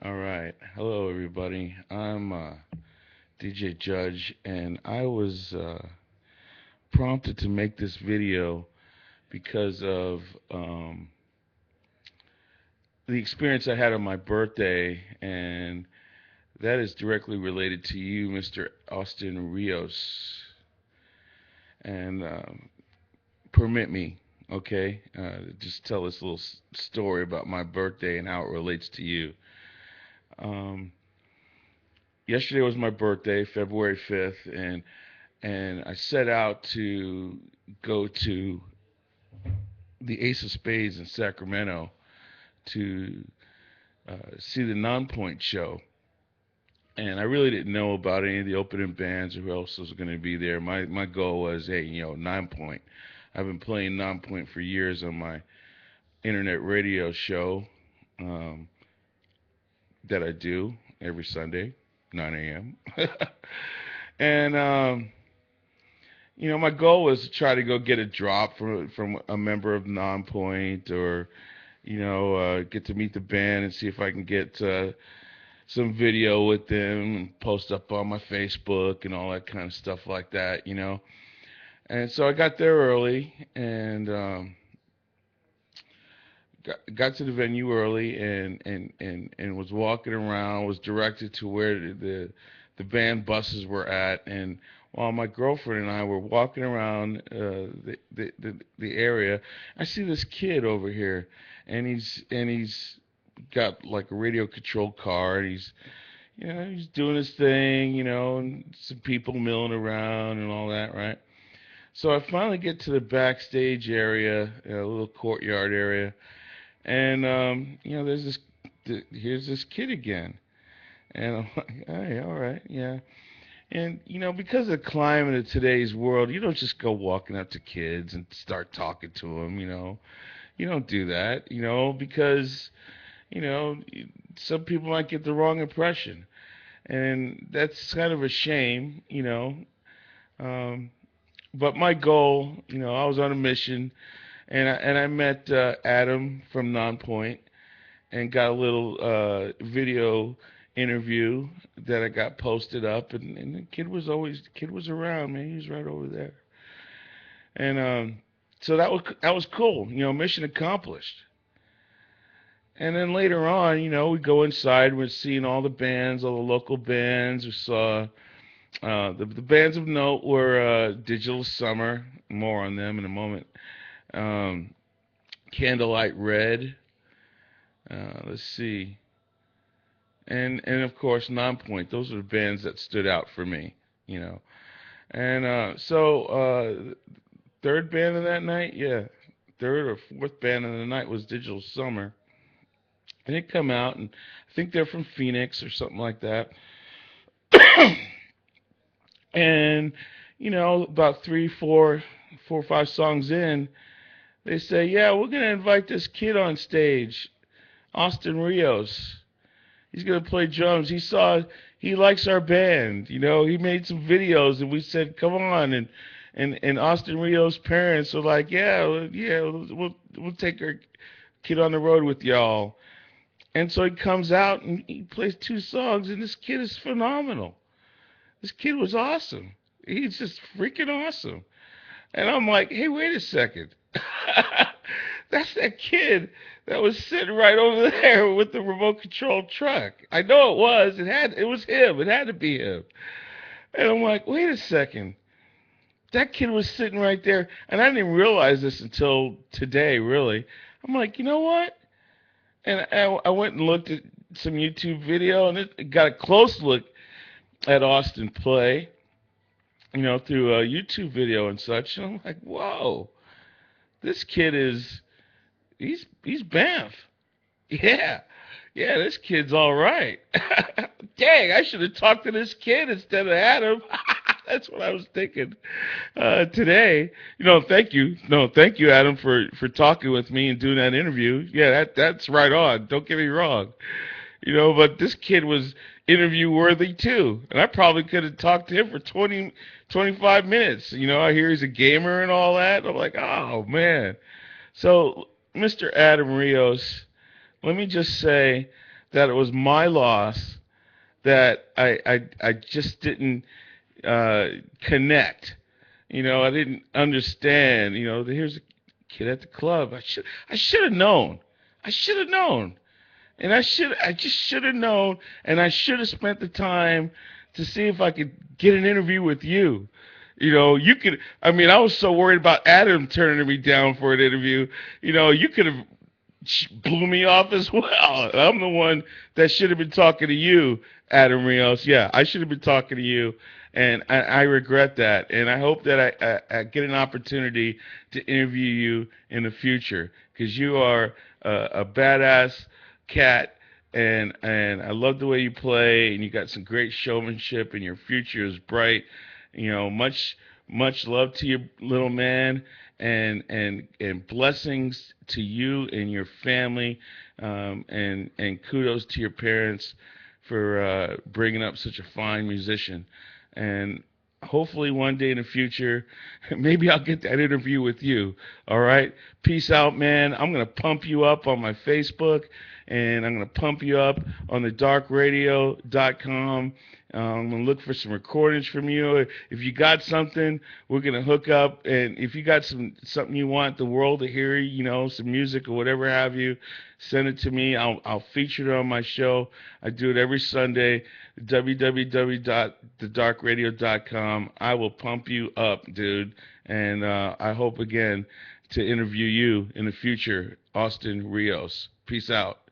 All right. Hello, everybody. I'm DJ Judge, and I was prompted to make this video because of um, the experience I had on my birthday, and that is directly related to you, Mr. Austin Rios. And permit me, okay, just tell this little story about my birthday and how it relates to you. Um, Yesterday was my birthday, February 5th, and I set out to go to the Ace of Spades in Sacramento to see the Nonpoint show. And I really didn't know about any of the opening bands or who else was going to be there. My goal was, hey, Nonpoint. I've been playing Nonpoint for years on my internet radio show um, that I do every Sunday, 9 a.m. and my goal was to try to go get a drop from a member of Nonpoint, or get to meet the band and see if I can get some video with them and post up on my Facebook and all that kind of stuff like that. And so I got there early and got to the venue early and was walking around, was directed to where the band buses were at, and while my girlfriend and I were walking around the area, I see this kid over here, and he's got like a radio controlled car, and he's doing his thing, and some people milling around and all that, right? So I finally get to the backstage area, a little courtyard area, and here's this kid again, and I'm like, hey, all right, yeah. And because of the climate of today's world, you don't just go walking up to kids and start talking to them. You don't do that. Because you know some people might get the wrong impression, and that's kind of a shame. Um, but my goal, I was on a mission, and I met Adam from Nonpoint and got a little video interview that I got posted up, and the kid was around, man. He was right over there, and so that was cool, mission accomplished. And then later on, we go inside. We're seeing all the bands, all the local bands. We saw the bands of note were Digital Summer. More on them in a moment. Um, Candlelight Red. Let's see. And of course Nonpoint. Those are the bands that stood out for me, you know. And third band of that night, yeah, third or fourth band of the night was Digital Summer. And they come out, and I think they're from Phoenix or something like that. And about three, four or five songs in, they say, "Yeah, we're gonna invite this kid on stage, Austin Rios. He's gonna play drums. He likes our band. He made some videos, and we said, come on." And Austin Rios' parents were like, "Yeah, yeah, we'll take our kid on the road with y'all." And so he comes out and he plays two songs, and this kid is phenomenal. This kid was awesome. He's just freaking awesome. And I'm like, hey, wait a second. That's that kid that was sitting right over there with the remote control truck. I know it was. It was him. It had to be him. And I'm like, wait a second. That kid was sitting right there. And I didn't realize this until today, really. I'm like, you know what? And I went and looked at some YouTube video, and it got a close look at Austin play, through a YouTube video and such. And I'm like, whoa, this kid he's Banff. Yeah, yeah, this kid's all right. Dang, I should have talked to this kid instead of Adam. That's what I was thinking today. Thank you. No, thank you, Adam, for talking with me and doing that interview. Yeah, that's right on. Don't get me wrong. But this kid was interview worthy too. And I probably could have talked to him for 20, 25 minutes. I hear he's a gamer and all that. I'm like, oh, man. So, Mr. Adam Rios, let me just say that it was my loss, that I just didn't uh, connect. I didn't understand. Here's a kid at the club. I should have known. I should have known. And I just should have known, and I should have spent the time to see if I could get an interview with you. You could, I mean, I was so worried about Adam turning me down for an interview. You could have blew me off as well. I'm the one that should have been talking to you, Adam Rios. Yeah, I should have been talking to you, and I regret that. And I hope that I get an opportunity to interview you in the future, because you are a badass cat, and I love the way you play, and you got some great showmanship, and your future is bright. Much love to you, little man, and blessings to you and your family, and kudos to your parents for bringing up such a fine musician. And hopefully one day in the future, maybe I'll get that interview with you. All right, peace out, man. I'm gonna pump you up on my Facebook, and I'm gonna pump you up on the darkradio.com. I'm gonna look for some recordings from you. If you got something, we're gonna hook up. And if you got something you want the world to hear, some music or whatever have you, send it to me. I'll feature it on my show. I do it every Sunday. www.thedarkradio.com. I will pump you up, dude. And I hope again to interview you in the future, Austin Rios. Peace out.